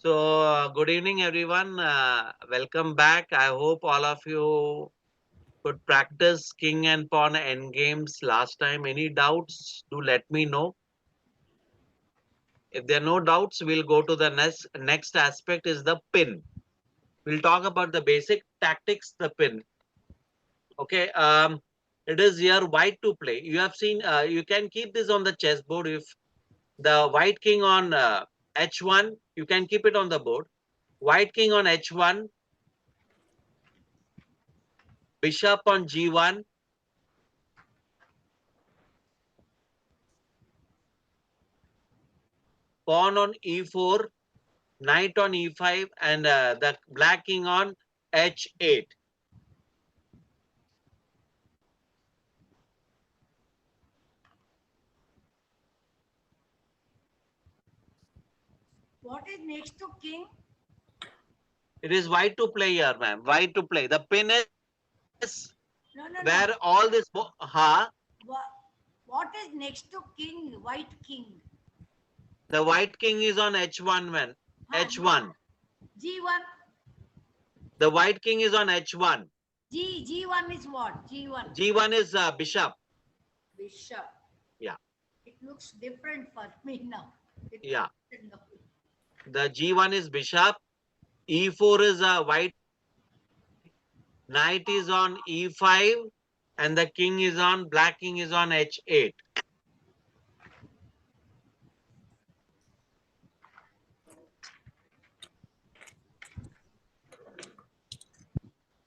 So, good evening, everyone. Welcome back. I hope all of you could practice king and pawn end games last time. Any doubts? Do let me know. If there are no doubts, we'll go to the next aspect is the pin. We'll talk about the basic tactics, the pin. Okay. It is here white to play. You have seen. You can keep this on the chessboard. If the white king on h1, you can keep it on the board. White king on h1, bishop on g1, pawn on e4, knight on e5, and the black king on h8. What is next to king? It is white to play here, ma'am. White to play. The pin is No, no, where no. all this. What is next to king? White king. The white king is on h1, man. No. h1. G1. The white king is on h1. G1 is what? G1. g1 is bishop. Bishop. Yeah. It looks different for me now. Yeah. The g1 is bishop. e4 is white. Knight is on e5, and the king is on, black king is on h8.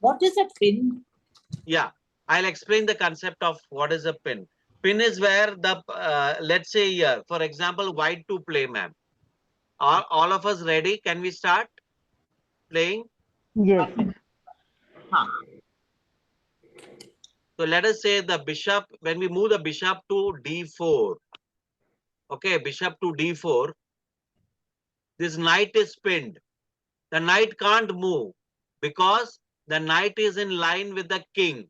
What is a pin? Yeah, I'll explain the concept of what is a pin. Pin is where the, let's say here, for example, white to play, ma'am. All of us ready? Can we start playing? Yes. Huh. So let us say the bishop, when we move the bishop to d4, okay, bishop to d4, this knight is pinned. The knight can't move because the knight is in line with the king.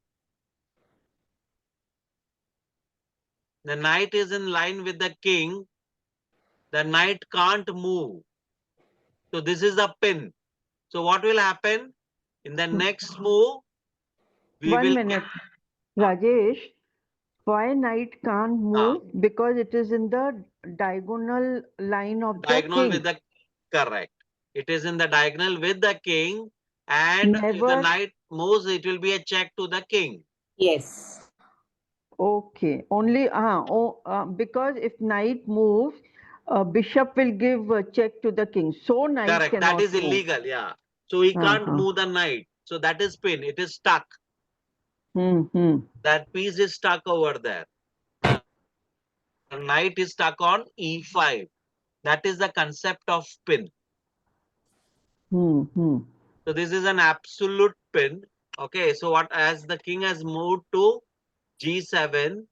The knight is in line with the king. The knight can't move. So this is a pin. So what will happen? In the next move, we One will minute. Rajesh, why knight can't move? Because it is in the diagonal line of the diagonal with king. the correct. It is in the diagonal with the king, and if the Never. knight moves, it will be a check to the king. Yes. Okay. Only because if knight moves, bishop will give a check to the king. So knight Correct. That cannot is move. illegal. Yeah. So he can't Uh-huh. move the knight. So that is pin. It is stuck. Hmm. That piece is stuck over there. The knight is stuck on e5. That is the concept of pin. Hmm. So this is an absolute pin. Okay. So what, as the king has moved to g7,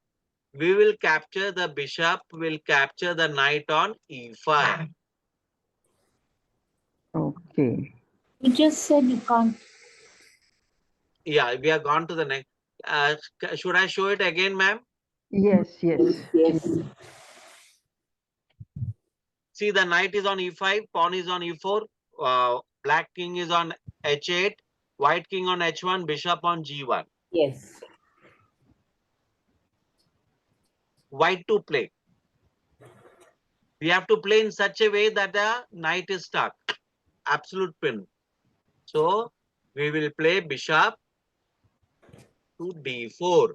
we will capture the bishop, will capture the knight on e5. Okay. You just said you can't. Yeah, we have gone to the next. Should I show it again, ma'am? Yes. Yes. See, the knight is on e5, pawn is on e4, black king is on h8, white king on h1, bishop on g1. Yes. White to play. We have to play in such a way that the knight is stuck. Absolute pin. So we will play bishop to d4.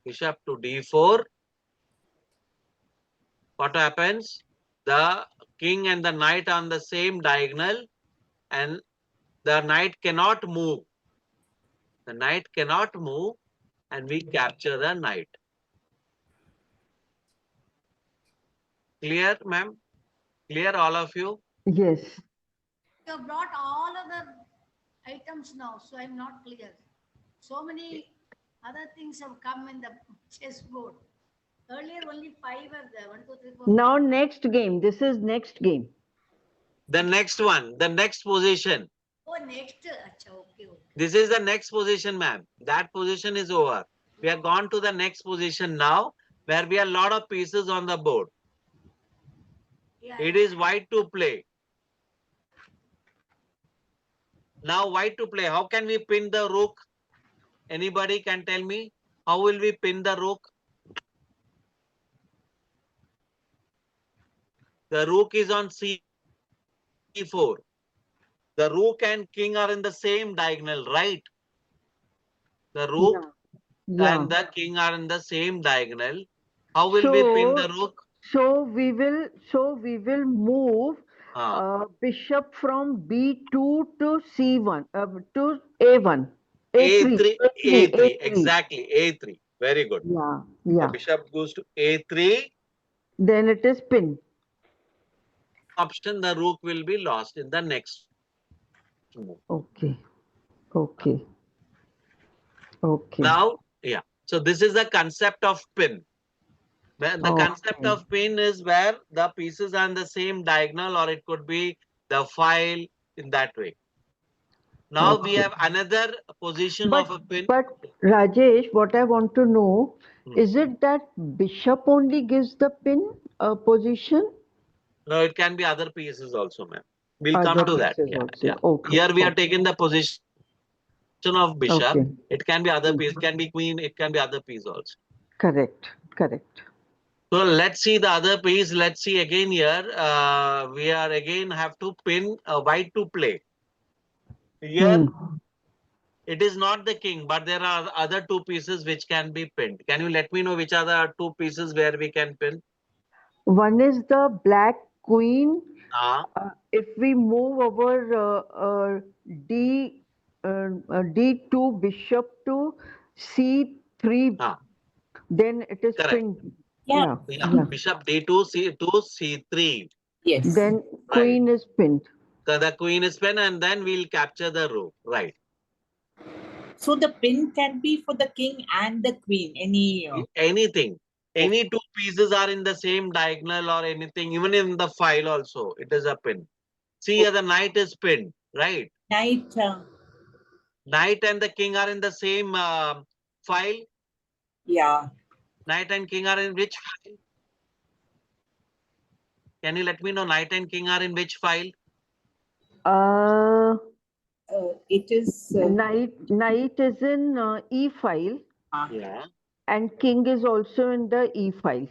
Bishop to d4. What happens? The king and the knight are on the same diagonal, and the knight cannot move. The knight cannot move, and we capture the knight. Clear, ma'am? Clear, all of you? Yes. You have brought all of the items now, so I'm not clear. So many other things have come in the chessboard. Earlier, only five were there. 1, 2, 3, 4. Now next game. This is next game. The next one, the next position. Oh, next. Acha, okay. This is the next position, ma'am. That position is over. We have gone to the next position now, where we have a lot of pieces on the board. Yeah. It is white to play. Now white to play. How can we pin the rook? Anybody can tell me? How will we pin the rook? The rook is on c4. The rook and king are in the same diagonal, right? The rook Yeah. and the king are in the same diagonal. How will we pin the rook? So we will move Ah, bishop from B2 to C1 to A1. A3. A3, A3. A3, exactly, A3. Very good. Yeah. The Yeah. bishop goes to A3. Then it is pin. Option, the rook will be lost in the next move. Okay. Okay. Okay. Now, yeah. So this is the concept of pin. The concept Okay. of pin is where the pieces are in the same diagonal, or it could be the file in that way. Now we Okay. have another position But of a pin. but Rajesh, what I want to know Hmm. is it that bishop only gives the pin position? No, it can be other pieces also, ma'am. We'll come Other to that. pieces Yeah, also. yeah. Okay. Here we are Okay. taking the position of bishop. Okay. It can be other piece, it can be queen, it can be other piece also. Correct. Correct. So let's see the other piece. Let's see again here. We are again have to pin white to play. Here it is not the king, but there are other two pieces which can be pinned. Can you let me know which are the two pieces where we can pin? One is the black queen. Ah, If we move our D D2 bishop to C3, ah, then it is correct. pinned. Yeah. Yeah, Yeah. bishop D2, C2, C3. Yes. Then Right. queen is pinned. So the queen is pinned, and then we'll capture the rook. Right. So the pin can be for the king and the queen. Any. Anything. Any two pieces are in the same diagonal or anything, even in the file also, it is a pin. See here, the knight is pinned, right? Knight. Knight and the king are in the same file. Yeah. Knight and king are in which file? Can you let me know knight and king are in which file? It is. Knight is in E file Yeah, and king is also in the E file.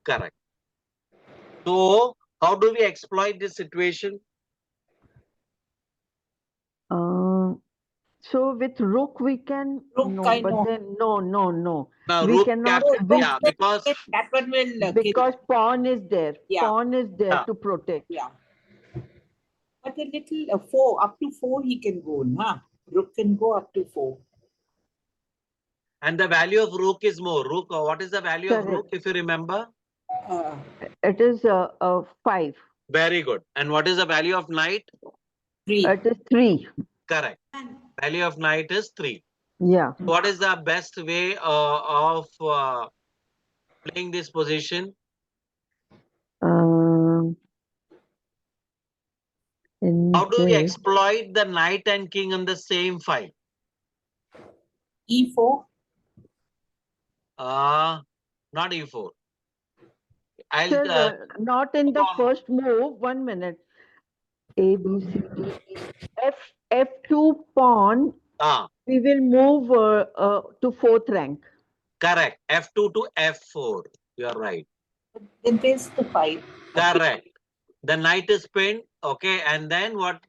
correct. So how do we exploit this situation? So with rook we can Rook, I know. then no. Now We rook cannot capture, rook yeah, because that one will because kill. pawn is there. Yeah. Pawn is there Yeah. to protect. Yeah. But a little 4, up to 4 he can go, huh? Rook can go up to 4. and the value of rook is more. Rook, what is the value of rook if you remember? It is 5. Very good. And what is the value of knight? 3. It is 3. Correct. And Value of knight is 3. Yeah. What is the best way of playing this position? Um, in How do we this, exploit the knight and king in the same file? E4. Not e4. I'll sir, not in the on. first move. 1 minute. A, B, C, D, E, F, F2 pawn. We will move to 4th rank. Correct. F2 to F4. You are right. Then there's the 5. Correct. The knight is pinned. Okay. And then what?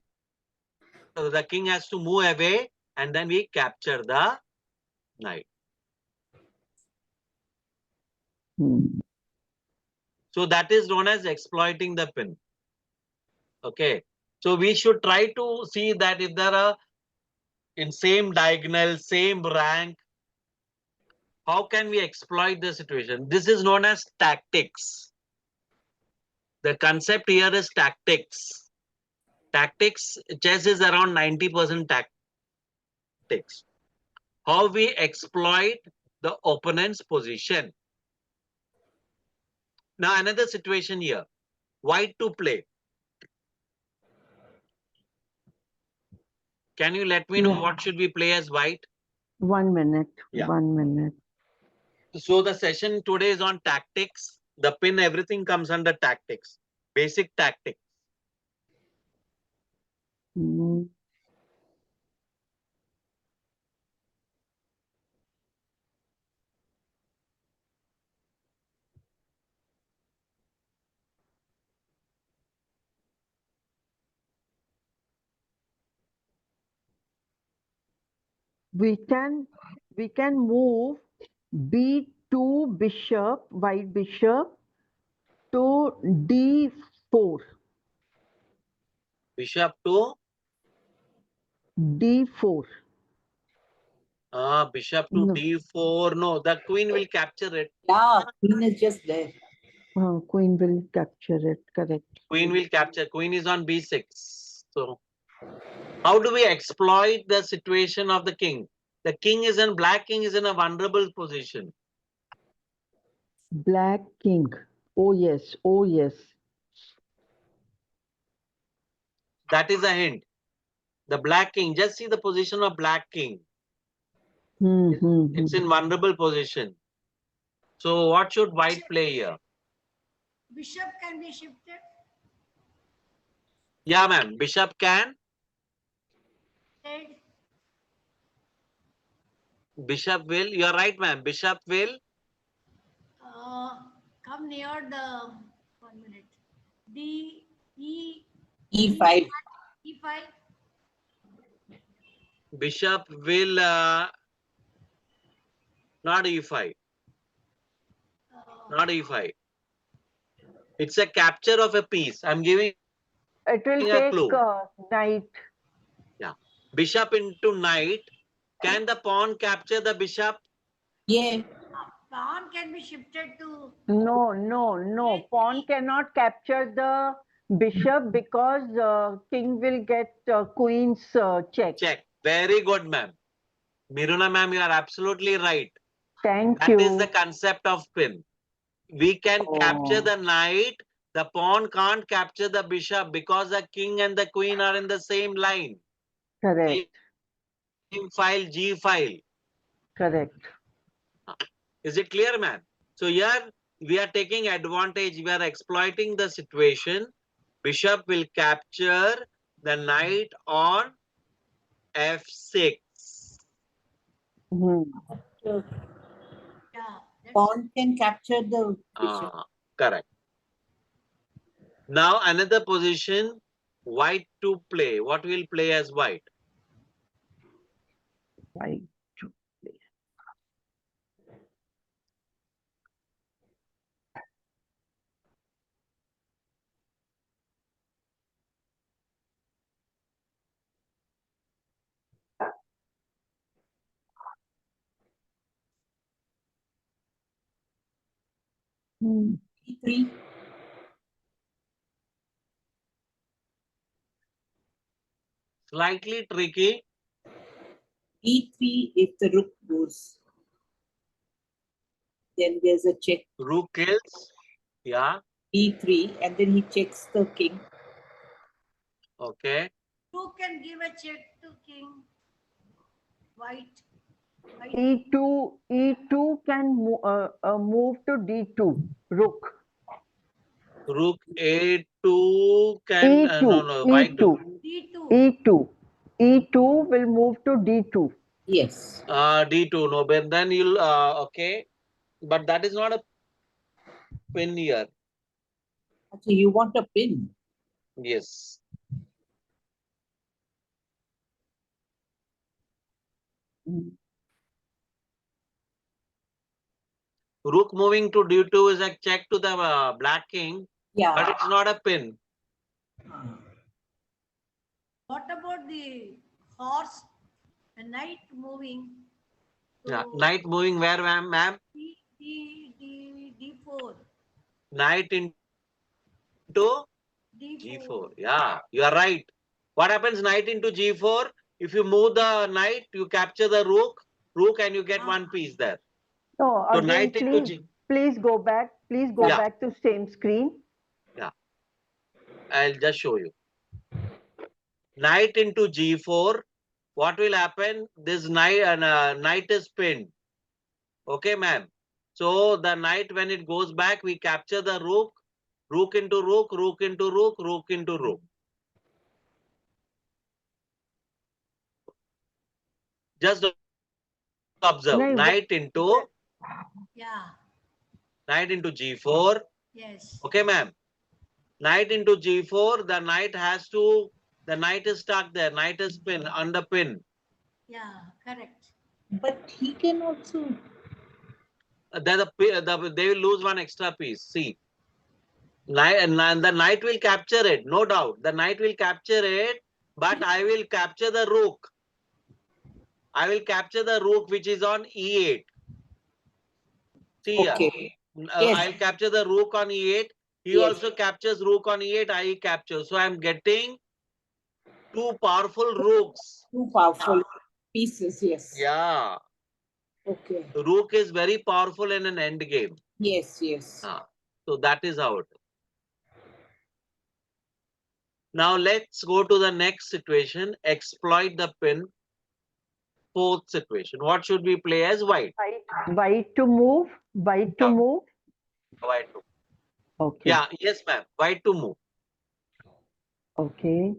So the king has to move away, and then we capture the knight. So that is known as exploiting the pin. Okay. So we should try to see that if there are in same diagonal, same rank, how can we exploit the situation? This is known as tactics. The concept here is tactics. Tactics, chess is around 90% tactics. How we exploit the opponent's position. Now another situation here. White to play. Can you let me know what should we play as white? 1 minute. Yeah. 1 minute. So the session today is on tactics. The pin, everything comes under tactics. Basic tactics. Mm. We can move B2 bishop, white bishop, to D4. Bishop to D4. bishop to No. D4. No, the queen will capture it. Yeah, queen is just there. Queen will capture it, correct. Queen will capture. Queen is on B6. So, how do we exploit the situation of the king? The king is in, black king is in a vulnerable position. Black king. Oh yes, oh yes. That is a hint. The black king, just see the position of black king. It's in vulnerable position. So what should white play here? Bishop can be shifted. Yeah, ma'am. Bishop can. Head. Bishop will. You are right, ma'am. Bishop will. Come near the 1 minute. D E E5. E5. Bishop will not E5. Not E5. It's a capture of a piece. I'm giving It will a take clue. knight. Yeah. Bishop into knight. Can the pawn capture the bishop? Yeah. Pawn can be shifted to. No. Pawn cannot capture the bishop because king will get queen's check. Check. Very good, ma'am. Miruna, ma'am, you are absolutely right. Thank That you. is the concept of pin. We can capture Oh. the knight. The pawn can't capture the bishop because the king and the queen are in the same line. Correct. Same file, G file. Correct. Is it clear, man? So here we are taking advantage. We are exploiting the situation. Bishop will capture the knight on F6. Uh, Yeah. Pawn can capture the bishop. Correct. Now another position, white to play. What will play as white? White to play. E3. Slightly tricky. E3 if the rook goes. Then there's a check. Rook kills. Yeah. E3 and then he checks the king. Okay. Rook can give a check to king. White. E2 can move to D2. Rook. Rook A2 can E2. white do. D2. E2 will move to D2. Yes. D2 no, but then you'll okay, but that is not a pin here. Actually, you want a pin. Yes. Rook moving to D2 is a check to the black king, Yeah. but it's not a pin. What about the horse? The knight moving. Yeah. Knight moving where, ma'am? D4. Knight into D4. G4. Yeah, you are right. What happens knight into G4? If you move the knight, you capture the rook and you get one piece there. No, So again, knight into G. please go back. Please go back to same screen. Yeah. I'll just show you. Knight into G4. What will happen? This knight is pinned. Okay, ma'am. So the knight, when it goes back, we capture the rook Rook into rook, rook into rook, rook into rook. Just observe. No, Knight into Yeah. G4. Yes. Okay, ma'am. Knight into G4. The knight is stuck there. Knight is pin under pin. Yeah. Correct. But he can also. They will lose one extra piece. See. And the knight will capture it, no doubt. The knight will capture it, but I will capture the rook. I will capture the rook which is on E8. See here. Okay. Yes. I'll capture the rook on E8. He Yes. also captures rook on E8. I capture. So I'm getting two powerful rooks. Two powerful pieces. Yes. Yeah. Okay. Rook is very powerful in an end game. Yes. Yes. So that is how it is. Now let's go to the next situation. Exploit the pin. Fourth situation. What should we play as white? White to move. White to Yeah. move. White to. Okay. Yeah. Yes, ma'am. White to move. Okay.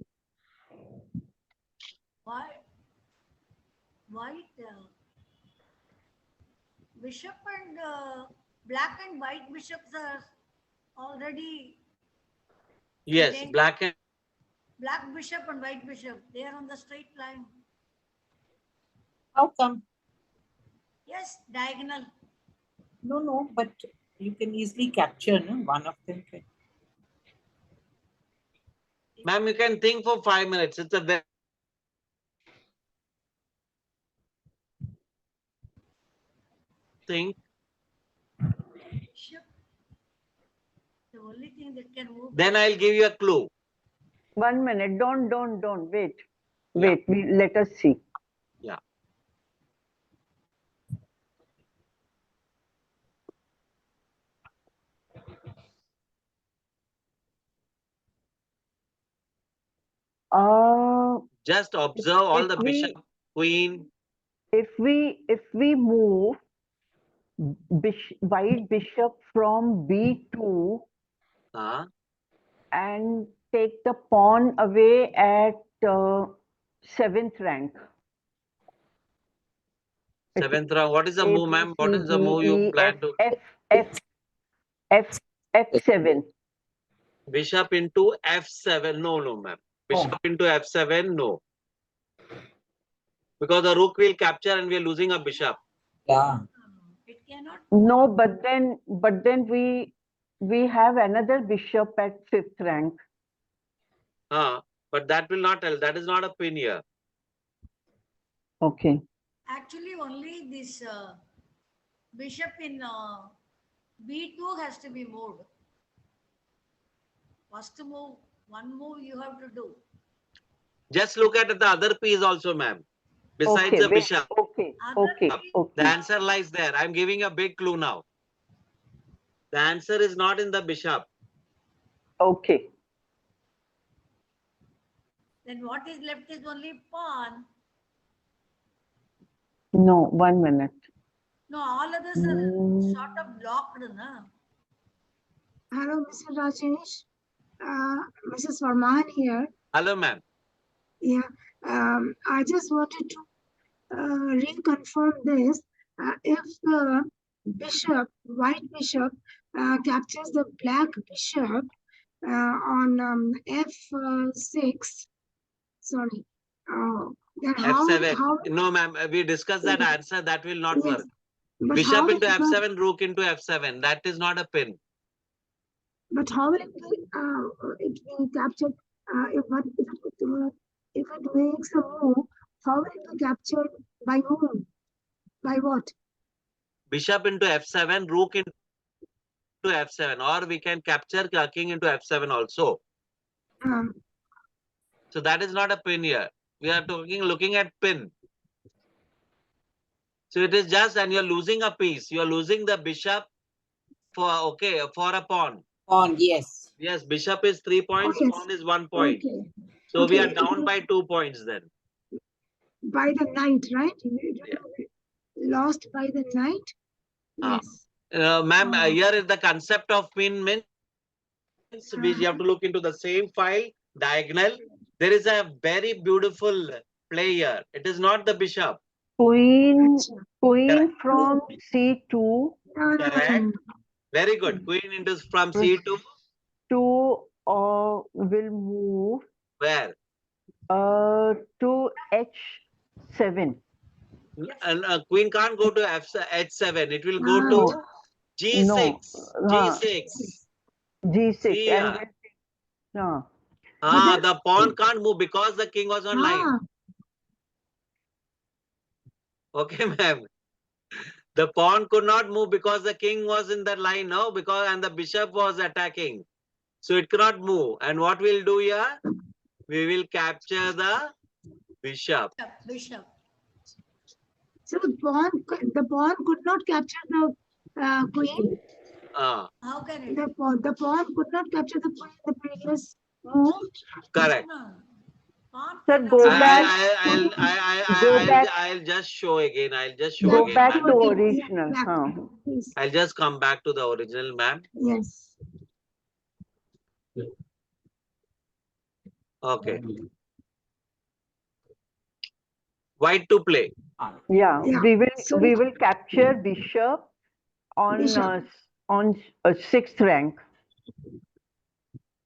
White. Bishop and black and white bishops are already. Yes, linked. black Bishop and white bishop, they are on the straight line. How come? Yes, diagonal. No, but you can easily capture, no? One of them can. Ma'am, you can think for 5 minutes. It's a very thing. Bishop. The only thing that can move. Then I'll give you a clue. 1 minute. Don't. Wait. Yeah. Wait. Let us see. Yeah. Just observe all the bishop, queen. If we move white bishop from B2 and take the pawn away at 7th rank. 7th rank. What is the move, ma'am? What is the move you plan to? F7. Bishop into F7. No, ma'am. Bishop into F7. No. Because the rook will capture and we are losing a bishop. Yeah. It cannot. No, but then we have another bishop at 5th rank. But that will not tell. That is not a pin here. Okay. Actually, only this bishop in B2 has to be moved. First move, one move you have to do. Just look at the other piece also, ma'am. Besides the bishop. Okay. The answer lies there. I'm giving a big clue now. The answer is not in the bishop. Okay. Then what is left is only pawn. No, 1 minute. No, all others are sort of blocked. Na? Hello, Mr. Rajesh. Mrs. Varman here. Hello, ma'am. Yeah, I just wanted to reconfirm this. If the white bishop, captures the black bishop on F6, sorry, then F7. No, ma'am. We discussed that answer. That will not work. Bishop into F7, rook into F7. That is not a pin. But how will it be captured? If it makes a move, how will it be captured? By whom? By what? Bishop into F7, rook into F7, or we can capture king into F7 also. So that is not a pin here. We are looking at pin. So it is just, and you're losing a piece. You're losing the bishop for a pawn. Pawn, yes. Yes, bishop is 3 points, yes. pawn is 1 point. Okay. So we are down by 2 points then. By the knight, right? Lost by the knight? Yes. Ma'am, here is the concept of pin means we have to look into the same file, diagonal. There is a very beautiful player. It is not the bishop. Queen Correct. from C2 Correct. Very good. Queen into from C2. will move Where? to H7. And queen can't go to H7. It will go No. to G6. No. G6. G6 See, and then, the pawn can't move because the king was on line. Okay, ma'am. The pawn could not move because the king was in that line, no? Because and the bishop was attacking. So it cannot move. And what we'll do here? We will capture the bishop. Bishop. So the pawn could not capture the queen. Ah, How can it? The pawn could not capture the queen in the previous move. correct. No. Pawn Sir, cannot- go back. Go back. I'll just show again. I'll just show Go again, back ma'am. to original. Back. Huh. Please. I'll just come back to the original, ma'am. Yes. Okay. White to play. Yeah, Yeah. So- we will capture bishop on Bishop. Sixth rank.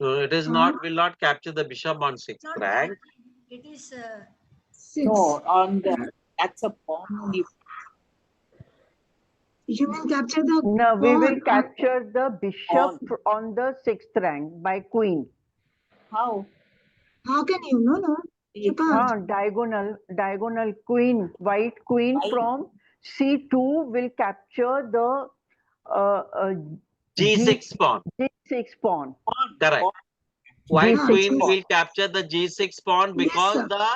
So it is not, will not capture the bishop on sixth Not rank. It is 6. No, on the that's a pawn only. You will capture the No, we will pawn. capture the bishop on the sixth rank by queen. How? How can you? No. You can't. Diagonal queen, white queen White. from C2 will capture the G6 pawn. G6 pawn. Correct. White G6 queen pawn. will capture the G6 pawn because sir. the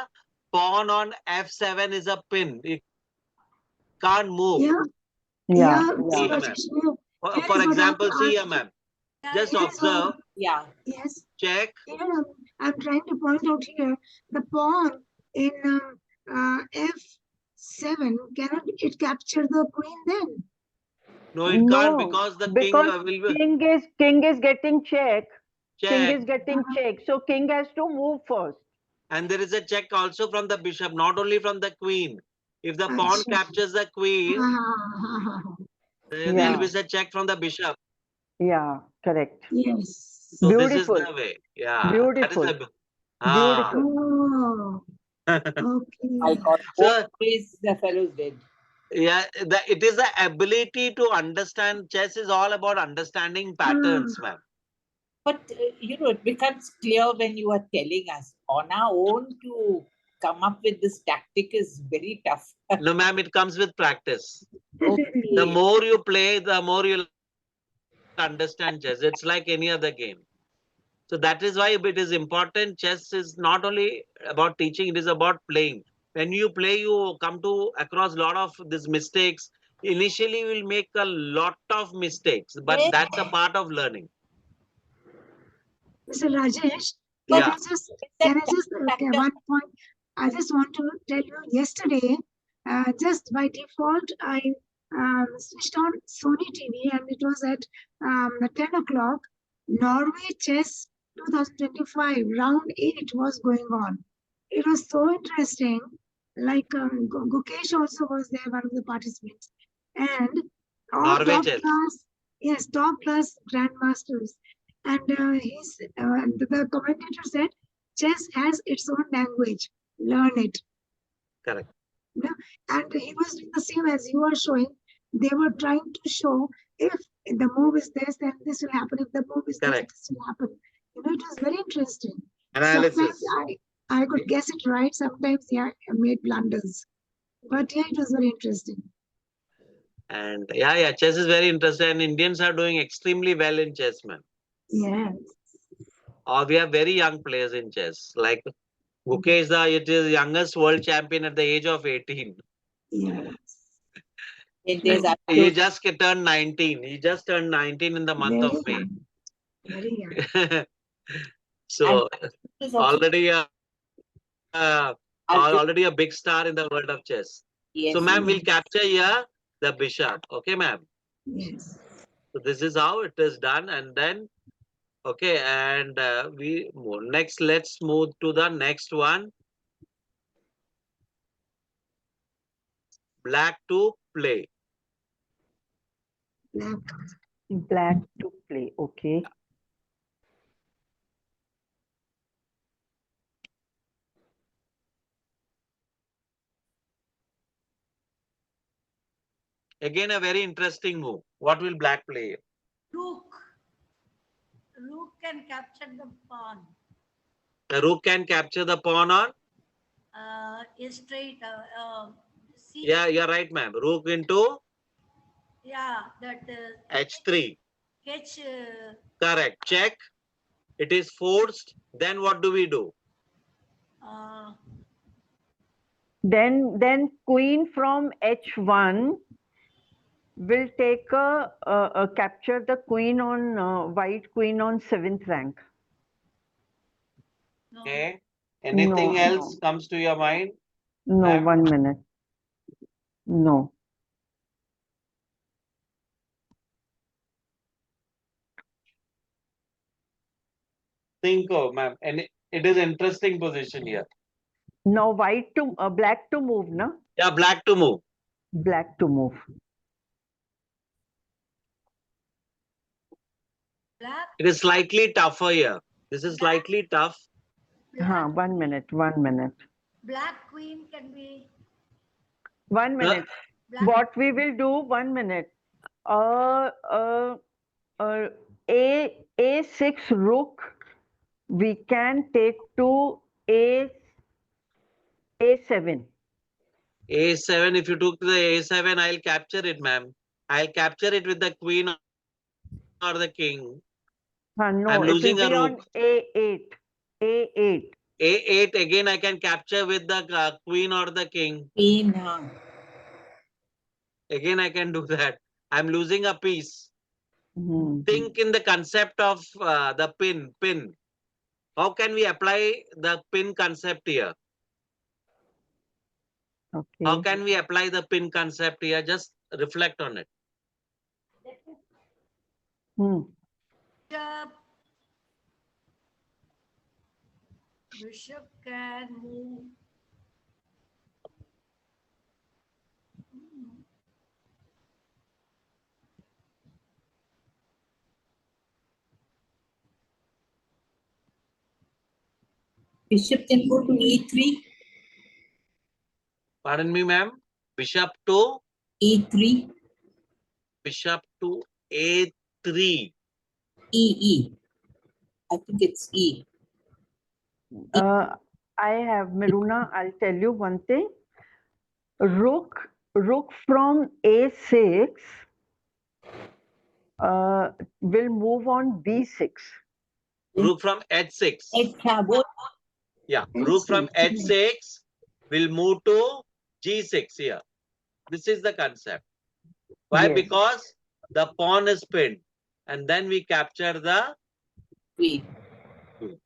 pawn on F7 is a pin. It can't move. Yeah. Yeah. See, Rajesh, ma'am. yeah. Here For is what example, I'm see here, asking. ma'am. Just Here is what- observe, Yeah. Yes. check. Here I'm trying to point out here the pawn in F7 cannot it capture the queen then? No, it can't No, because the king because will king is getting check. King check. is getting check. So king has to move first. And there is a check also from the bishop, not only from the queen. If the pawn Achha. captures the queen, there Yeah. will be a check from the bishop. Yeah, correct. Yes. So Beautiful. this is the way. Yeah. Beautiful. That is the, Oh, okay. I got So- both ways the fellows did. yeah, it is the ability to understand. Chess is all about understanding patterns, ma'am. But it becomes clear when you are telling us. On our own to come up with this tactic is very tough. No, ma'am, it comes with practice. Okay. The more you play, the more you'll understand chess. It's like any other game. So that is why it is important. Chess is not only about teaching, it is about playing. When you play, you come to across a lot of these mistakes. Initially, you will make a lot of mistakes, but Yes. that's a part of learning. Mr. Rajesh, Yeah. can I just okay, one point? I just want to tell you yesterday, just by default, I switched on Sony TV and it was at 10 o'clock. Norway Chess 2025 round 8 was going on. It was so interesting. Like Gukesh also was there, one of the participants, and all Norway top chess. class, yes, top class grandmasters. And the commentator said, chess has its own language. Learn it. Correct. And he was doing the same as you are showing. They were trying to show if the move is this, then this will happen. If the move is Correct. this will happen. It was very interesting. Analysis. Sometimes I could guess it right. Sometimes, yeah, I made blunders. But yeah, it was very interesting. And yeah, chess is very interesting. And Indians are doing extremely well in chess, man. Yes. We have very young players in chess. Like Gukesh, it is the youngest world champion at the age of 18. Yes. It is He absolutely just turned 19. He just turned 19 in the month Very of May. young. Very young. So it is also- already a big star in the world of chess. Yes, So, ma'am, we'll yes. capture here the bishop. Okay, ma'am. Yes. So this is how it is done. And then, Okay, and we move. Next, let's move to the next one. Black to play. Black. Black to play. Okay. Again, a very interesting move. What will black play? Rook. Rook can capture the pawn. The rook can capture the pawn on. Is straight. C. Yeah, you're right, ma'am. Rook into Yeah, that h3. H. Correct. Check. It is forced. Then what do we do? Then queen from h1 will take a capture the queen on white queen on 7th rank. No. Okay. Anything No, else no. comes to your mind? No, Ma'am? 1 minute. No. Think of, ma'am. And it is interesting position here. No, white to black to move, no? Yeah, black to move. Black to move. Black. It is slightly tougher here. This is slightly tough. Black, 1 minute, 1 minute. black queen can be. 1 minute. Black. What we will do, 1 minute. A6 rook, we can take to A7. A7, if you took the A7, I'll capture it, ma'am. I'll capture it with the queen or the king. No, I'm losing it will a be on rook. A8. A8. A8 again I can capture with the queen or the king. Queen. Again I can do that. I'm losing a piece. Think in the concept of the pin. How can we apply the pin concept here? Okay. How can we apply the pin concept here? Just reflect on it. Bishop can move. Bishop can go to E3. Pardon me, ma'am. Bishop to E3. Bishop to A3. E. I think it's E. I have Miruna. I'll tell you one thing. Rook from A6 will move on B6. Rook from H6. Yeah, rook from H6 will move to G6 here. This is the concept. Why? Yes. Because the pawn is pinned and then we capture the queen.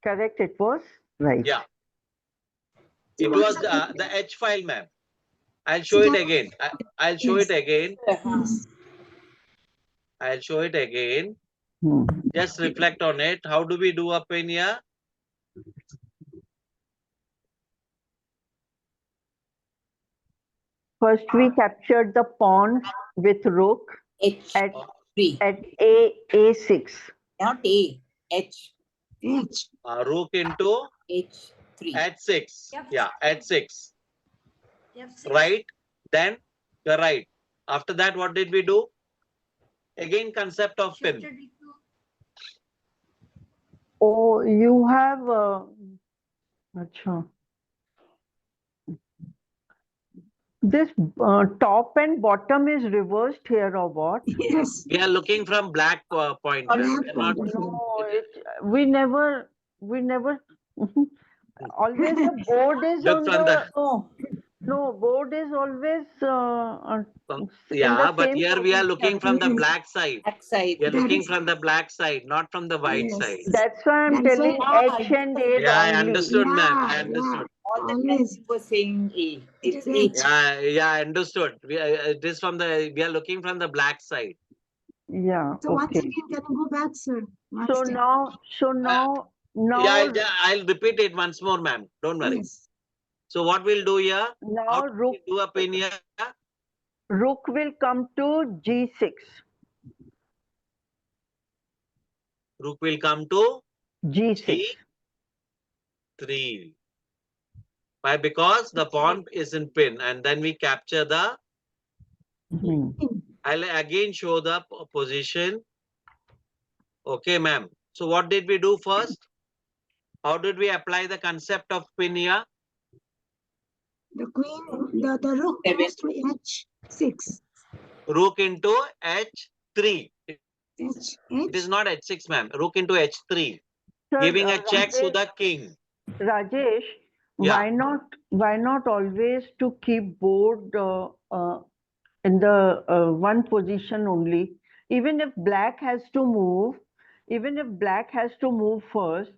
Correct, it was right. Yeah. It was the H file, ma'am. I'll show it again. I'll show it again. I'll show it again. Just reflect on it. How do we do a pin here? First, we captured the pawn with rook at A6. Not A, H. Rook into H3. H6. Yeah, H6. F6. Right? Then you're right. After that, what did we do? Again, concept of pin. Oh, you have this top and bottom is reversed here or what? Yes. We are looking from black point. We never always the board is Look on from no, board is always yeah, but here we are looking from the Yes. black side. Black side. We are looking from the black side, not from the white Yes. side. That's why I'm That's telling why- H and A Yeah, I only. understood, ma'am. I Yeah, understood. All the time Always. you were saying A. It's It is H. H. Yeah, I understood. It is from the, we are looking from the black side. Yeah, So once okay. again, can you go back, sir? One So step. now, Yeah, I'll repeat it once more, ma'am. Don't worry. Yes. So what we'll do here? now How do rook, we do a pin here? rook will come to G6. Rook will come to G6. G3. Why? Because the pawn is in pin, and then we capture the. Mhm. I'll again show the position. Okay, ma'am. So what did we do first? How did we apply the concept of pin here? The queen, the rook goes to H6. Rook into H3. It is H. not H6, ma'am. Rook into H3, Sir, giving a check to Rajesh, the king. Rajesh, Yeah. why not always to keep board in the one position only? Even if black has to move, even if black has to move first,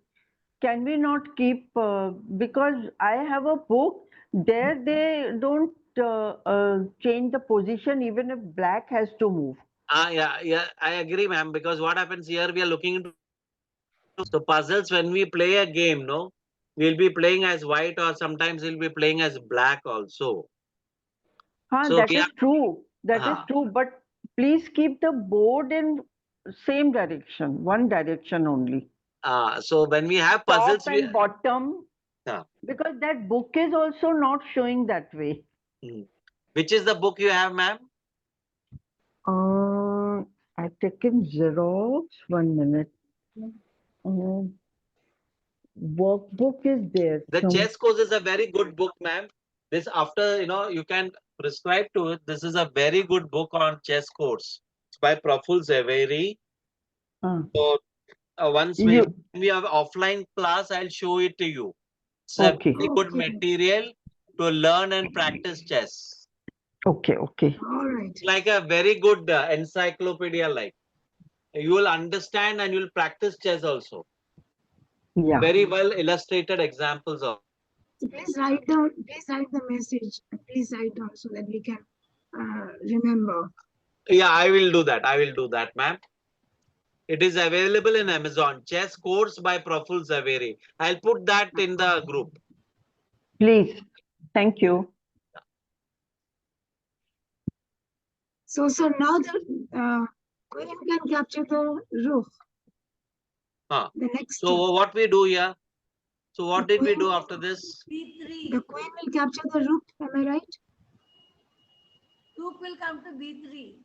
can we not keep, because I have a book, there they don't change the position even if black has to move. Yeah, I agree, ma'am. Because what happens here, we are looking into so puzzles. When we play a game, no, we'll be playing as white, or sometimes we'll be playing as black also. So That we is are. true. That is true. But please keep the board in same direction, one direction only. So when we have Top puzzles, we. and bottom, Yeah. because that book is also not showing that way. Which is the book you have, ma'am? I've taken Xerox. 1 minute. Workbook is there. The chess course is a very good book, ma'am. This after you can prescribe to it. This is a very good book on chess course. It's by Praful Zaveri. So once we have offline class, I'll show it to you. It's a very good material to learn and practice chess. Okay. All right. Like a very good encyclopedia. Like you will understand and you'll practice chess also. Yeah. Very well illustrated examples of. So please write down. Please write the message. Please write down so that we can remember. Yeah, I will do that, ma'am. It is available in Amazon. Chess course by Praful Zaveri. I'll put that in the group. Please. Thank you. So now the queen can capture the rook. The next. So what we do here? So what did we do after this? B3. The queen will capture the rook. Am I right? Rook will come to B3.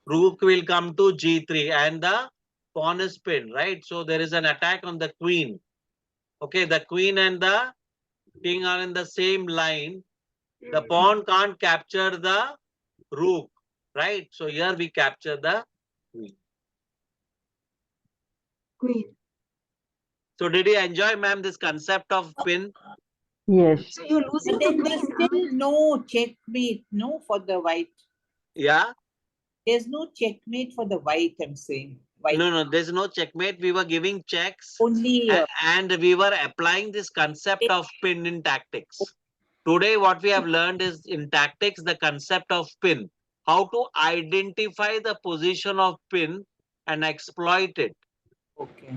Rook will come to G3 and the pawn is pinned, right? So there is an attack on the queen. Okay, the queen and the king are in the same line. The pawn can't capture the rook, right? So here we capture the queen. So did you enjoy, ma'am, this concept of pin? Yes. So you're losing But then there's still no checkmate, no, for the white. Yeah. There's no checkmate for the white, I'm saying. White. No, there's no checkmate. We were giving checks. Only. And we were applying this concept of pin in tactics. Today, what we have learned is in tactics, the concept of pin. How to identify the position of pin and exploit it. Okay.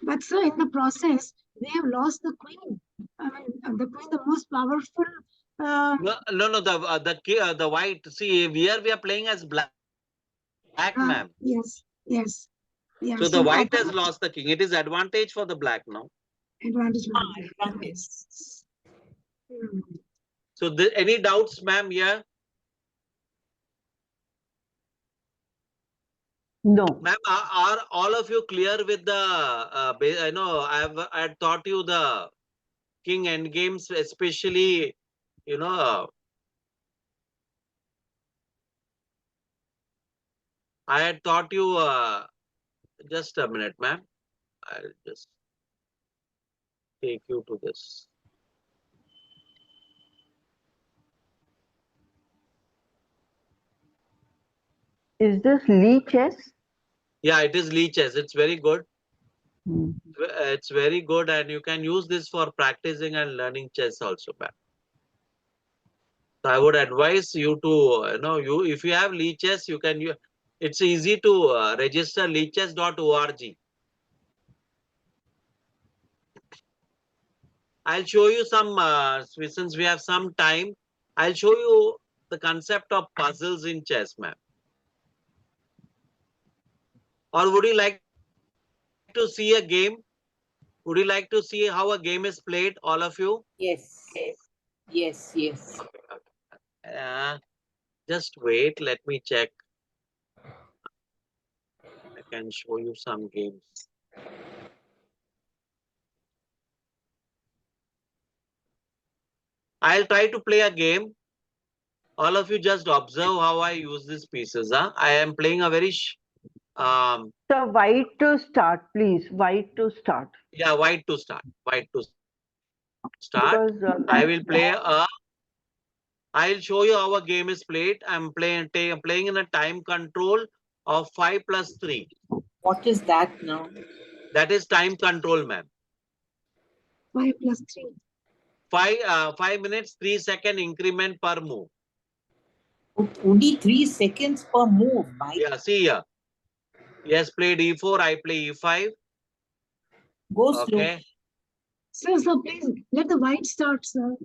But sir, in the process, we have lost the queen. I mean, the queen, the most powerful. No, the white. See, here we are playing as black, ma'am. Yes. Yeah, so the white has lost the king. It is advantage for the black now. Advantage. So any doubts, ma'am, here? No. Ma'am, are all of you clear with the, I know I had taught you the king end games, especially, I had taught you, just a minute, ma'am. I'll just take you to this. Is this Lee chess? Yeah, it is Lee chess. It's very good. It's very good, and you can use this for practicing and learning chess also, ma'am. So I would advise you to, if you have Lee chess, you can It's easy to register leechess.org. I'll show you some, since we have some time, I'll show you the concept of puzzles in chess, ma'am. Or would you like to see a game? Would you like to see how a game is played, all of you? Yes. Yes, yes. Uh, just wait, let me check. I can show you some games. I'll try to play a game. All of you just observe how I use these pieces. Huh? I am playing a very, So white to start, please. White to start. yeah, white to start. White to start. Because I will play a. I'll show you how a game is played. I'm playing in a time control of 5+3. What is that now? That is time control, ma'am. 5 plus 3. 5 minutes, 3 second increment per move. Only 3 seconds per move, Mike. Yeah, see here. Yes, played e4, I play e5. Go slow. Okay. So please let the white start, sir.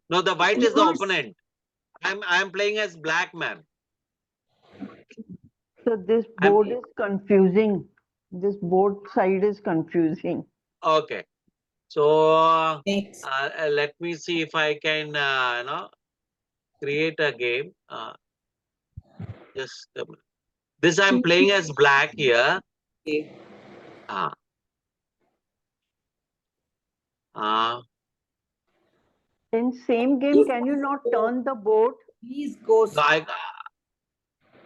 No, the white is the yours- opponent. I'm playing as black, ma'am. so this board is confusing. This board side is confusing. Okay. So Next. let me see if I can create a game. Just a minute. This I'm playing as black here. Okay. In same game, can you not turn the board? Please go So slow.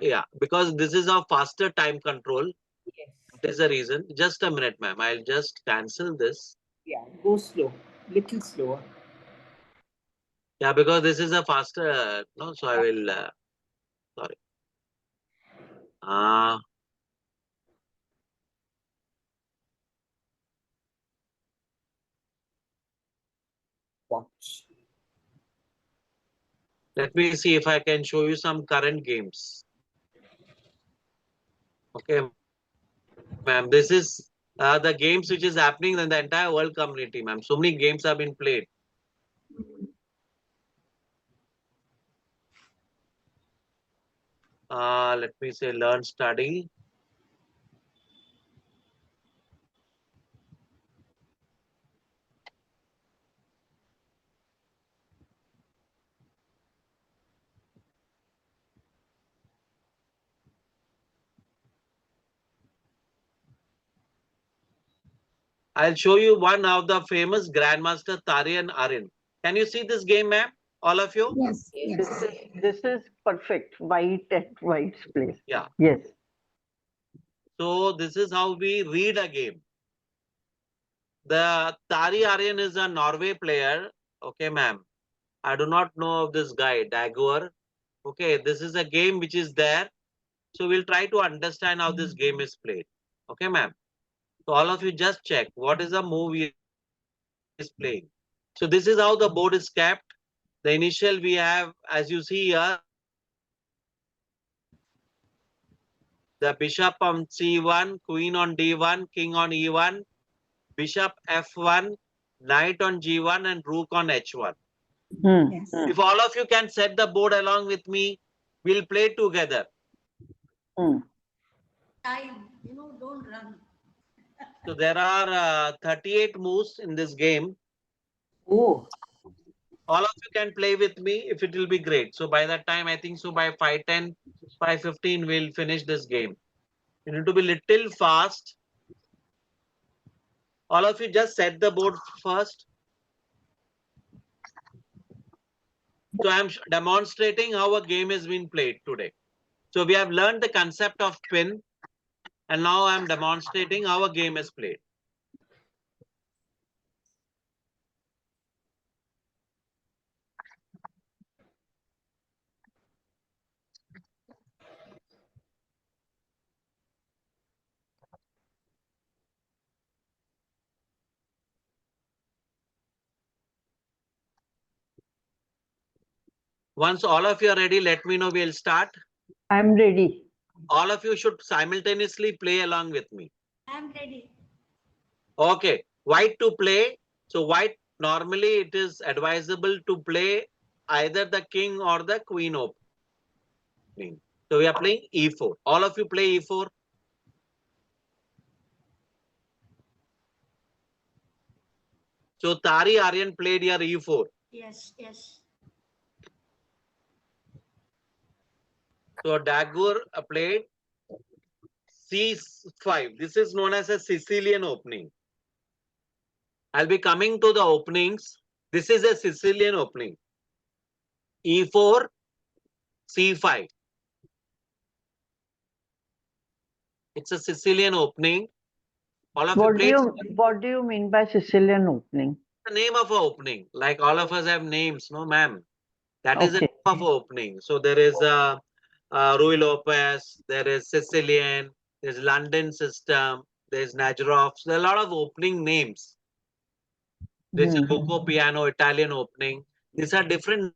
yeah, because this is a faster time control. Yes. There's a reason. Just a minute, ma'am. I'll just cancel this. Yeah, go slow. Little slower. Yeah, because this is a faster. No, so I will. Sorry. Watch. Let me see if I can show you some current games. Okay, ma'am. This is the games which is happening in the entire world community, ma'am. So many games have been played. Let me say learn, study. I'll show you one of the famous Grandmaster Tarian Arin. Can you see this game, ma'am? All of you? Yes, This yes. is perfect. White at white's place. Yeah. Yes. So this is how we read a game. The Tari Aryan is a Norway player. Okay, ma'am. I do not know of this guy, Dagur. Okay, this is a game which is there. So we'll try to understand how this game is played. Okay, ma'am. So all of you just check what is the move he is playing. So this is how the board is kept. The initial we have, as you see here, the bishop on c1, queen on d1, king on e1, bishop f1, knight on g1, and rook on h1. Yes. If all of you can set the board along with me, we'll play together. Time, don't run. So there are 38 moves in this game. Oh. All of you can play with me if it will be great. So by that time, I think so by 5:10, 5:15, we'll finish this game. You need to be little fast. All of you just set the board first. So I'm demonstrating how a game has been played today. So we have learned the concept of pin, and now I'm demonstrating how a game is played. Once all of you are ready, let me know. We'll start. I'm ready. All of you should simultaneously play along with me. I'm ready. Okay, white to play. So white, normally it is advisable to play either the king or the queen opening. So we are playing e4. All of you play e4. So Tari Aryan played your e4. Yes, yes. So Dagur played c5. This is known as a Sicilian opening. I'll be coming to the openings. This is a Sicilian opening. e4, c5. It's a Sicilian opening. All of you played What do you mean by Sicilian opening? the name of a opening. Like all of us have names, no, ma'am. That is the Okay. name of a opening. So there is Rui Lopez, there is Sicilian, there's London system, there's Najarov. So there are a lot of opening names. There's a Mhm. Buco Piano Italian opening. These are different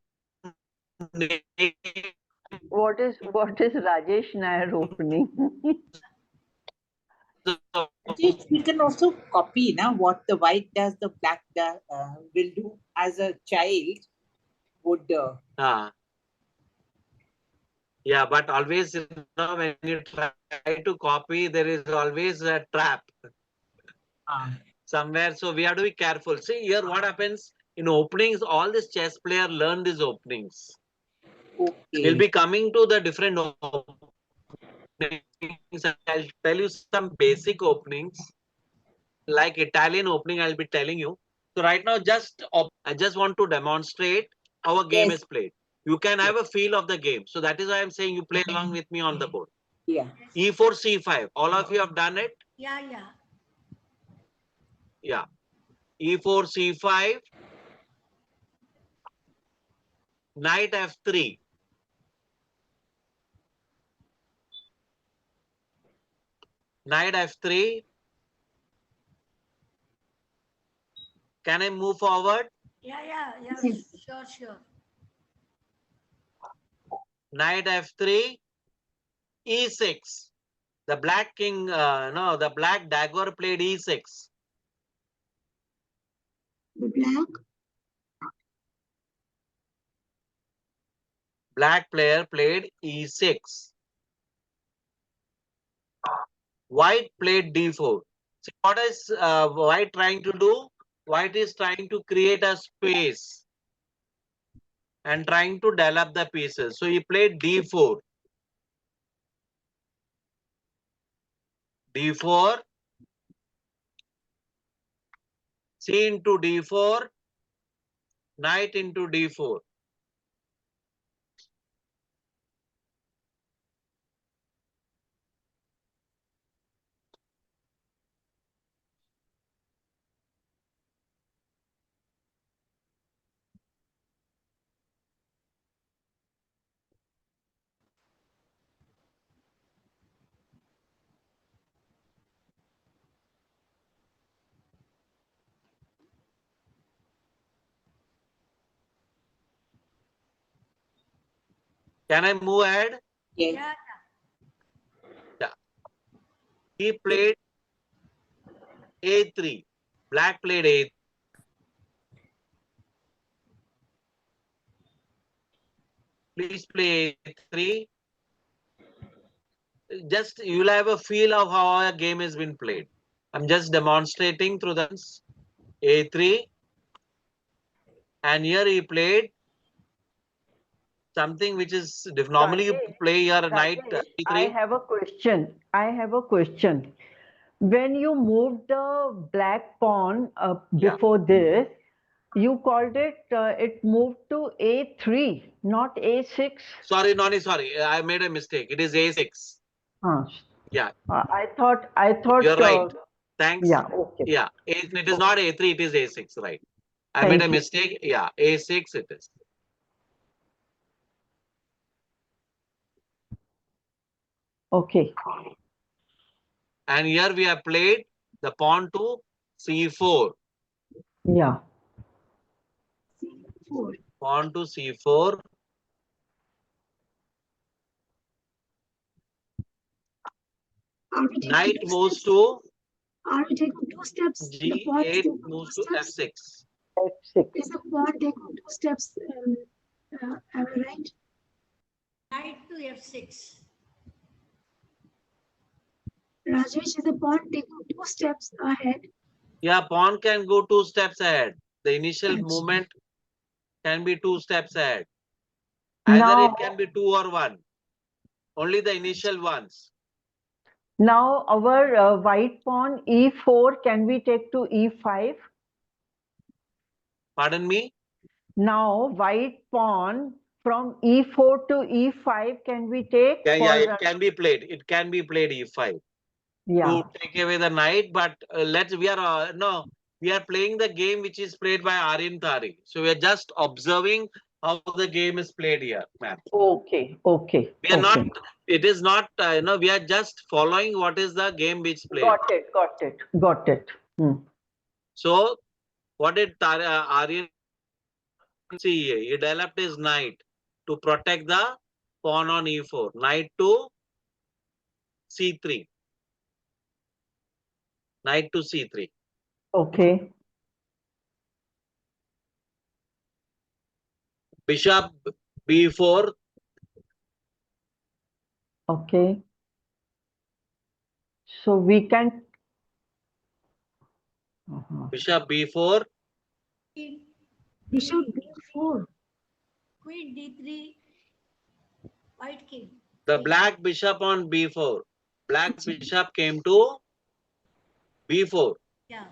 names. What is Rajesh Nair opening? Rajesh, we can also copy now what the white does, the black will do as a child would. Yeah, but always, when you try to copy, there is always a trap somewhere. So we have to be careful. See here, what happens in openings? All this chess player learn these openings. Okay. We'll be coming to the different openings. I'll tell you some basic openings, like Italian opening. I'll be telling you. So right now, I just want to demonstrate how a game Yes. is played. You can have a feel of the game. So that is why I'm saying you play along with me on the board. Yeah. e4, c5. All of you have done it? Yeah, yeah. Yeah. e4, c5. Knight f3. Knight f3. Can I move forward? Yeah, yeah, yeah. Sure, sure. Knight f3. e6. The black king, no, the black dagger played e6. The black, Black player played e6. White played d4. See, what is white trying to do? White is trying to create a space and trying to develop the pieces. So he played d4. d4. C into d4. Knight into d4. Can I move ahead? Yes. Yeah, Yeah. He played a3. Black played a3. Please play a3. Just you'll have a feel of how a game has been played. I'm just demonstrating through the a3. And here he played something which is normally you Rajesh, play your knight Rajesh, I e3. have a question. When you moved the black pawn Yeah. before this, you called it moved to A3, not A6. Sorry, Noni, sorry. I made a mistake. It is a6. Huh. Yeah, I thought, you're right. Thanks. yeah, okay. Yeah, it is not a3, it is a6, right? I Thank made a you. mistake. Yeah, a6 it is. Okay. And here we have played the pawn to c4. Yeah. four. Pawn to c4. Are we taking Knight two moves steps? to Are we taking two steps? The pawn is G8 taking moves two to steps. F6. F6. Is the pawn taking two steps? Am I right? Knight to F6. Rajesh, is the pawn taking two steps ahead? Yeah, pawn can go 2 steps ahead. The initial Right. movement can be 2 steps ahead. Either Now, it can be 2 or 1. Only the initial ones. now our white pawn E4, can we take to E5? Pardon me? Now white pawn from E4 to E5, can we take Yeah, for it can be played. It can be played E5 yeah. to take away the knight. But we are playing the game which is played by Aryan Tari. So we are just observing how the game is played here, ma'am. Okay, okay. We are okay. not, it is not, we are just following what is the game which played. Got it, got it, got it. So what did Aryan see here? He developed his knight to protect the pawn on E4. Knight to C3. Knight to C3. Okay, Bishop B4. okay. So we can. Bishop B4. Queen, Bishop B4. Queen D3. White king. The black bishop on B4. Black bishop came to B4. Yeah.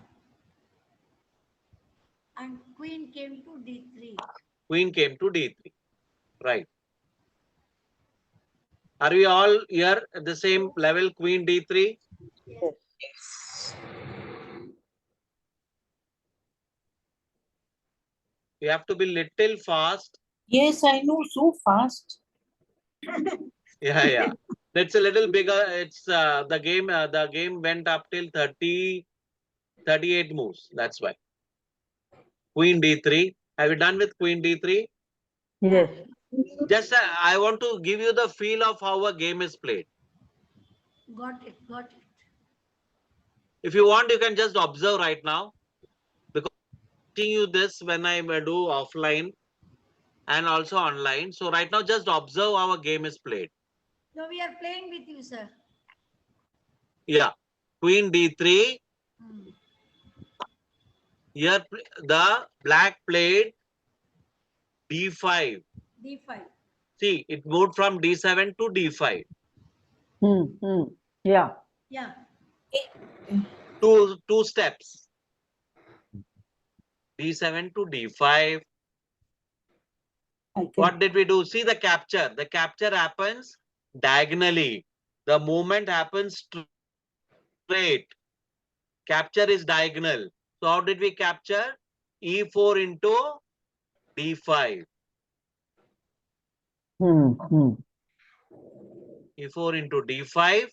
And queen came to D3. Queen came to D3. Right. Are we all here at the same level? Queen D3. Yes. You have to be little fast. Yes, I know, so fast. Yeah. It's a little bigger. It's the game went up till 38 moves. That's why. Queen D3. Have you done with Queen D3? Yes. Just I want to give you the feel of how a game is played. Got it, got it. If you want, you can just observe right now. Because I'm teaching you this when I do offline and also online. So right now, just observe how a game is played. No, we are playing with you, sir. Yeah. Queen D3. Hmm. Here the black played D5. D5. See, it moved from D7 to D5. Yeah. Yeah. Two steps. D7 to D5. What did we do? See the capture. The capture happens diagonally. The movement happens straight. Capture is diagonal. So how did we capture? E4 into D5. E4 into D5.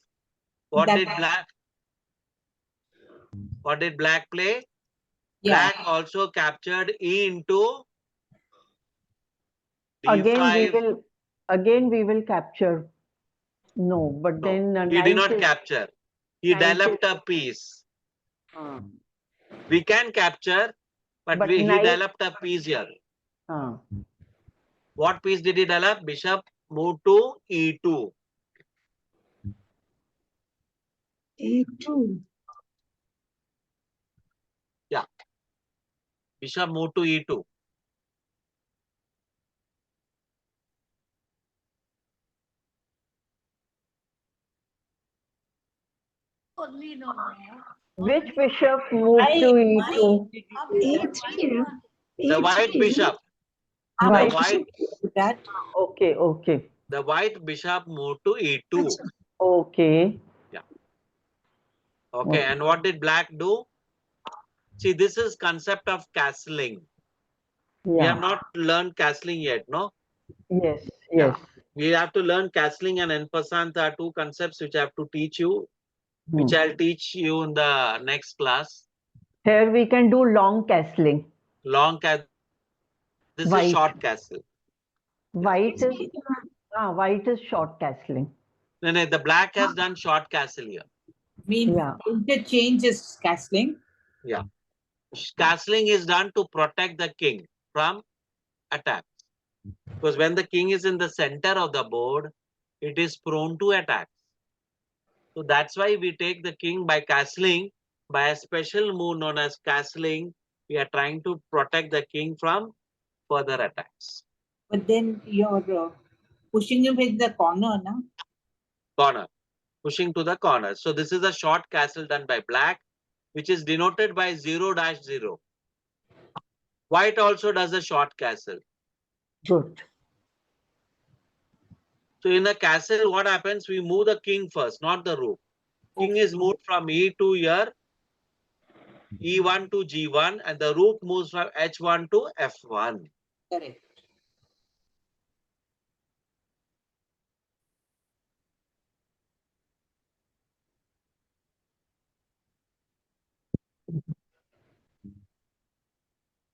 What did black play? Yeah. Black also captured E into D5. Again we will capture. No, but No, then he did not capture. He developed a piece. We can capture, but he developed a piece here. What piece did he develop? Bishop moved to E2. A2. Yeah. Bishop moved to E2. Only no. Which bishop moved to E2? A3. The white bishop. That. Okay. The white bishop moved to E2. Okay. Yeah. Okay. And what did black do? See, this is concept of castling. We have not learned castling yet, no? Yes. Yeah. We have to learn castling and en passant are two concepts which I have to teach you, which I'll teach you in the next class. Here we can do long castling. Long castle. This is short castle. White is short castling. No, the black has done short castle here. Means Yeah. interchange is castling. Castling is done to protect the king from attack. Because when the king is in the center of the board, it is prone to attack. So that's why we take the king by castling, by a special move known as castling. We are trying to protect the king from further attacks. But then you're pushing him in the corner, na? Corner, pushing to the corner. So this is a short castle done by black, which is denoted by 0-0. White also does a short castle. Good. So in a castle, what happens? We move the king first, not the rook. King is moved from E2 here, E1 to G1, and the rook moves from H1 to F1. Correct.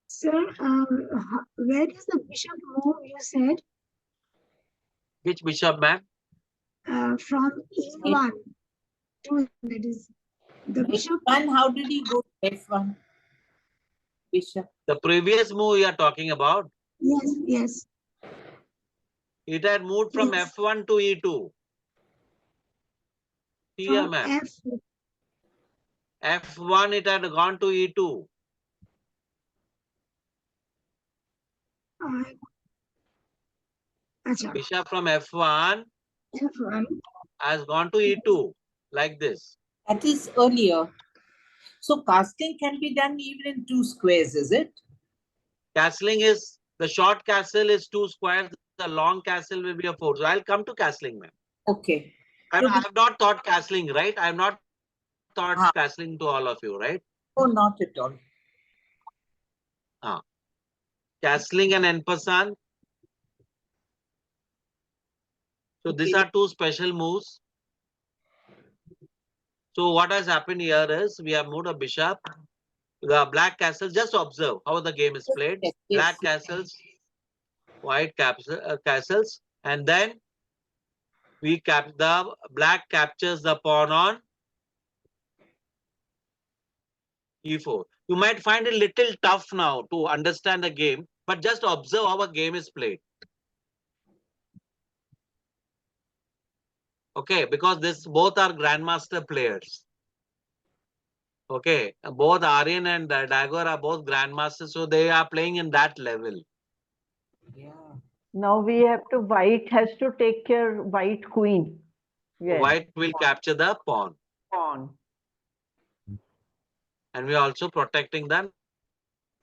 Sir, where does the bishop move, you said? Which bishop, ma'am? From E1 to, that is, the bishop. F1, how did he go to F1? Bishop. The previous move we are talking about, Yes, yes. it had moved from Yes. F1 to E2. Here, From ma'am. F, F1, it had gone to E2. Acha, Bishop from F1 F1. has gone to E2, like this. That is earlier. So castling can be done even in 2 squares, is it? Castling is, the short castle is 2 squares, the long castle will be a 4. So I'll come to castling, ma'am. Okay. I have not taught castling, right? I have not taught Ah. castling to all of you, right? Oh, not at all. Castling and en passant. So these Okay. are 2 special moves. So what has happened here is we have moved a bishop. The black castle, just observe how the game is played. Yes, Black yes. castles, white castles, and then the black captures the pawn on E4. You might find it a little tough now to understand the game, but just observe how a game is played. Okay, because this both are grandmaster players. Okay, both Aryan and Dagor are both grandmasters, so they are playing in that level. Yeah. Now we have to, white has to take care, white queen. Yes. White will capture the pawn. Pawn. And we are also protecting the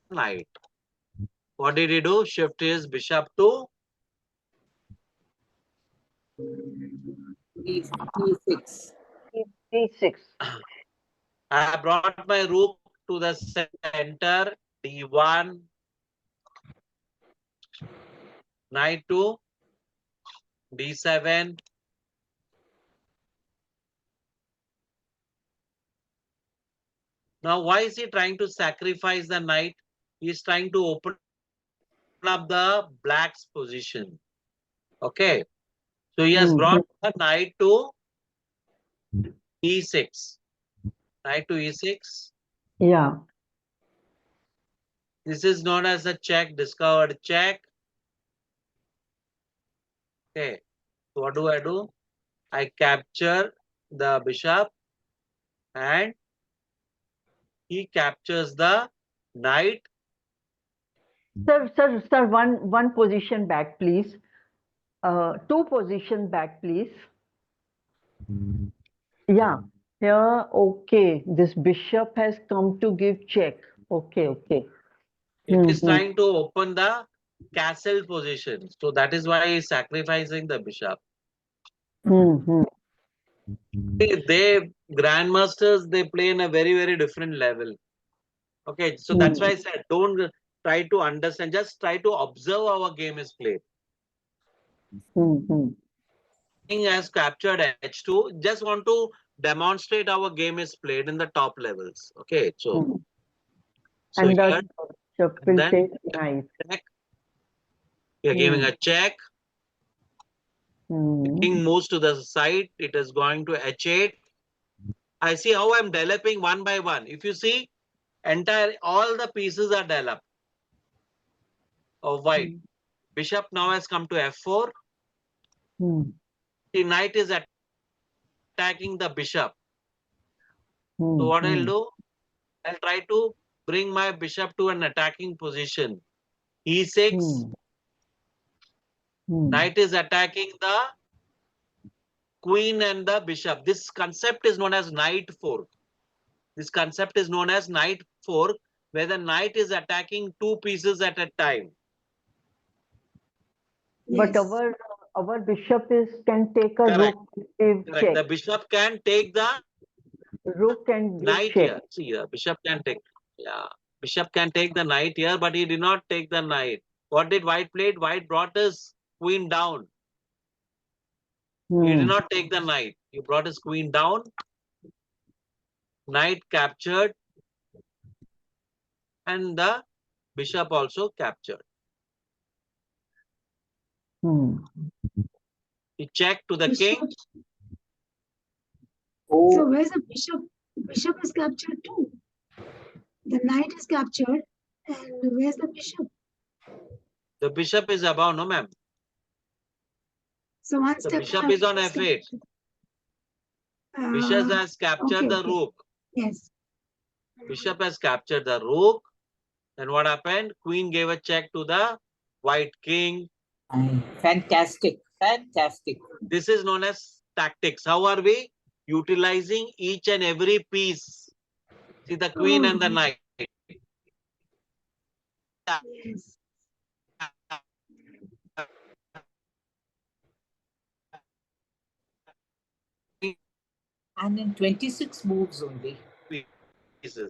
knight. What did he do? Shift his bishop to E6. D6. I brought my rook to the center, D1, knight to D7. Now, why is he trying to sacrifice the knight? He is trying to open up the black's position. Okay. So he has brought the knight to E6. Knight to E6. Yeah. This is known as a check, discovered check. Okay. So what do? I capture the bishop and he captures the knight. Sir, one position back, please. 2 position back, please. Yeah. Here, okay. This bishop has come to give check. Okay, okay. It is trying to open the castle position. So that is why he is sacrificing the bishop. They grandmasters, they play in a very, very different level. Okay, so that's why I said don't try to understand, just try to observe how a game is played. King has captured H2. Just want to demonstrate how a game is played in the top levels. Okay, so And here, the bishop will then take knight. check. We are giving a check. The king moves to the side. It is going to H8. I see how I'm developing one by one. If you see, all the pieces are developed of white. Hmm. Bishop now has come to f4. Hmm. The knight is attacking the bishop. So Hmm. what I'll Hmm. do, I'll try to bring my bishop to an attacking position. e6, Hmm. Hmm. knight is attacking the queen and the bishop. This concept is known as knight fork. This concept is known as knight fork, where the knight is attacking two pieces at a time. But Yes. our bishop can take a Correct. rook if Correct. check. The bishop can take the Rook can give knight check. here. See, bishop can take. Yeah, bishop can take the knight here, but he did not take the knight. What did white play? White brought his queen down. He did Hmm. not take the knight. He brought his queen down. Knight captured, and the bishop also captured. Hmm. He checked to the Bishop. king. Oh, So where's the bishop? Bishop is captured too. The knight is captured, and where's the bishop? The bishop is above, no ma'am. So one The step bishop back, is on one step f8. back. Bishop has captured Okay, the okay. rook. Yes. Bishop has captured the rook. And what happened? Queen gave a check to the white king. fantastic, fantastic. This is known as tactics. How are we utilizing each and every piece? See the queen and the Oh, knight. yes. And in 26 moves only. Pieces.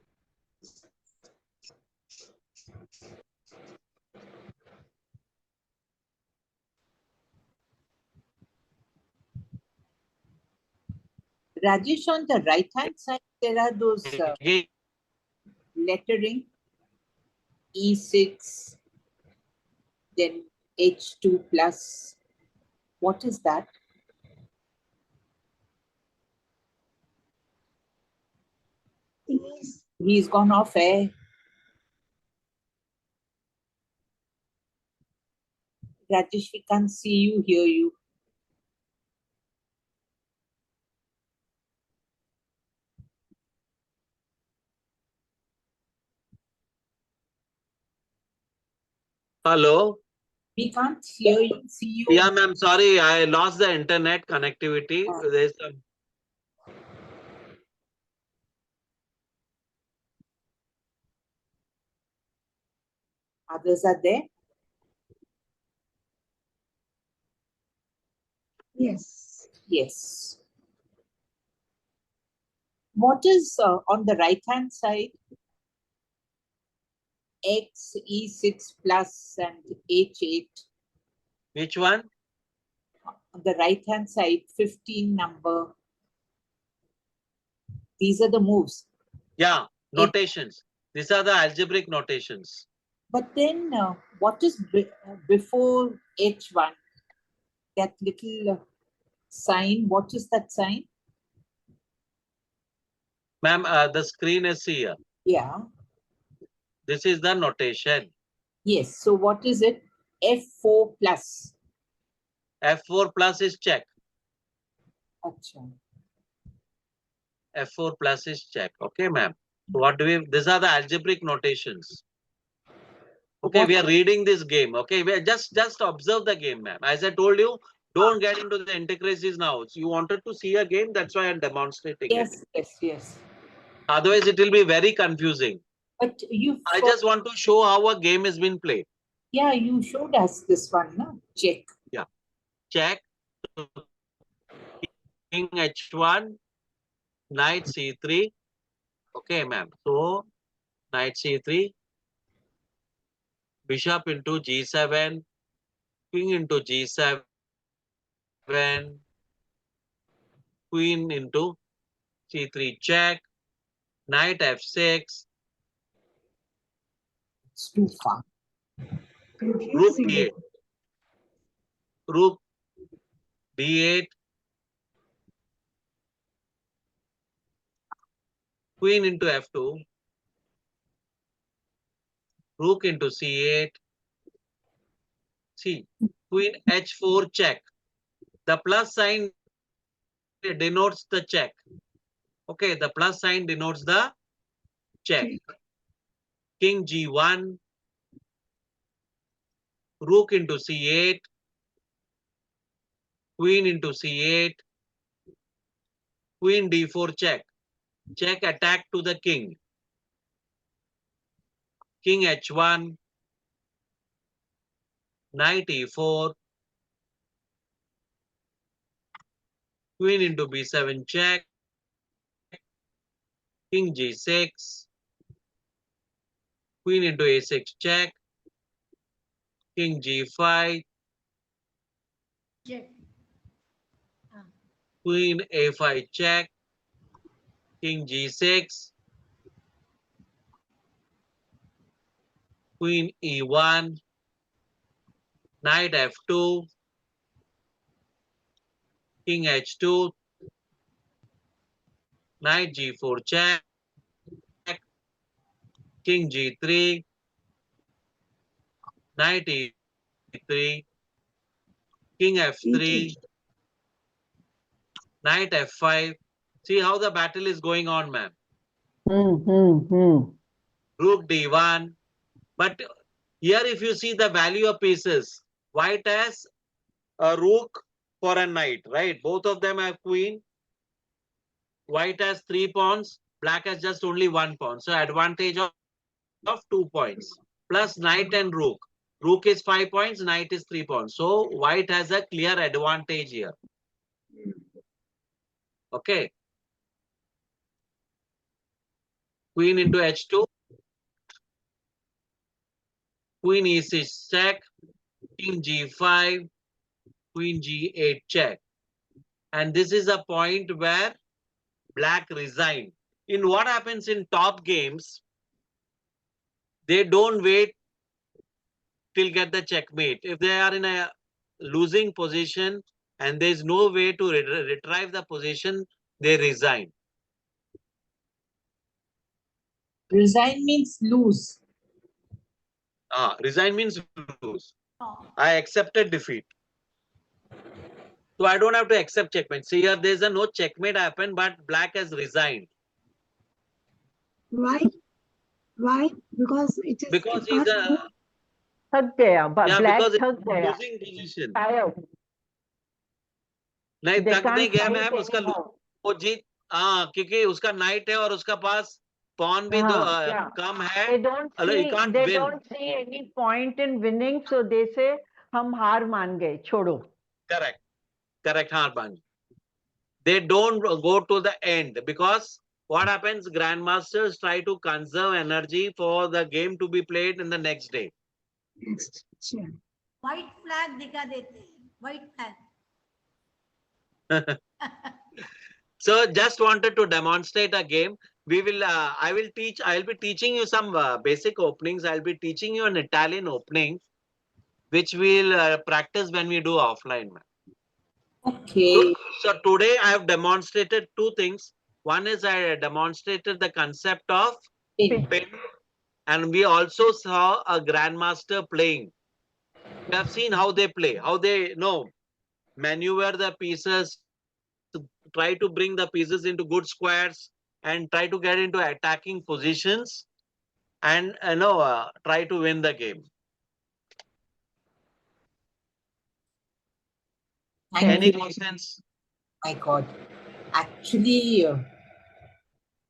Rajesh, on the right hand side, there are those Again, lettering E6, then H2 plus. What is that? Yes. He's gone off air. Rajesh, we can't see you, hear you. hello. We can't hear you, see you. Yeah, ma'am. Sorry, I lost the internet connectivity. There's some. Others are there. Yes. Yes. What is on the right hand side? X, E6 plus and H8. Which one? On the right hand side, 15 number. These are the moves. Yeah, notations. These are the algebraic notations. But then what is before H1? That little sign, what is that sign? Ma'am, the screen is here. Yeah. This is the notation. Yes. So what is it? F4 plus. F4 plus is check. Achha. F4 plus is check. Okay, ma'am. So what do we? These are the algebraic notations. Okay, What we are reading this game. Okay, we are just observe the game, ma'am. As I told you, don't get into the intricacies now. So you wanted to see a game, that's why I'm demonstrating it. Yes, yes, yes. Otherwise, it will be very confusing. But you I just want to show how a game has been played. yeah, you showed us this one, no? Check. Yeah. Check. King H1, Knight C3. Okay, ma'am. So, Knight C3, Bishop into G7, King into G7, Queen into C3 check, Knight F6, It's too far. Rook Confusing. D8, Rook D8, Queen into f2, rook into c8. See, queen h4 check. The plus sign denotes the check. Okay, the plus sign denotes the check. King g1, rook into c8, queen into c8, queen d4 check. Check attack to the king. King h1, knight e4, queen into b7 check, king g6, queen into a6 check, king g5, Check. Ah, queen a5 check, king g6, queen e1, knight f2, king h2, knight g4 check, king g3, knight e3, king f3, knight f5. See how the battle is going on, ma'am. Rook d1. But here if you see the value of pieces, white has a rook for a knight, right? Both of them have queen. White has 3 pawns, black has just only 1 pawn. So advantage of 2 points. Plus knight and rook. Rook is 5 points, knight is 3 pawns. So white has a clear advantage here. Okay. Queen into h2. Queen e6 check. King g5. Queen g8 check. And this is a point where black resigned. In what happens in top games, they don't wait till get the checkmate. If they are in a losing position and there is no way to retrieve the position, they resign. Resign means lose. Resign means lose. oh, I accepted defeat. So I don't have to accept checkmate. See here, there's a no checkmate happen, but black has resigned. Why? Why? Because it Because can't he's a move. थक गया yeah, black because थक it's गया losing position. tired नहीं they थक नहीं can't गया fight ma'am, उसका anymore वो जीत क्योंकि उसका नाइट है और उसका पास पॉन भी yeah कम है. they don't You see can't they win. don't see any point in winning so they say हम हार मान गए छोड़ो Correct, Harban. They don't go to the end because what happens? Grandmasters try to conserve energy for the game to be played in the next day. Next. Sure. white flag दिखा देते हैं, white flag. So just wanted to demonstrate a game. We will. I will be teaching you some basic openings. I'll be teaching you an Italian opening, which we'll practice when we do offline. Okay. So today I have demonstrated 2 things. One is I demonstrated the concept of Pin. pin, and we also saw a grandmaster playing. We have seen how they play, how they maneuver the pieces, try to bring the pieces into good squares, and try to get into attacking positions, and try to win the game. Thank Any you. questions? My God. Actually,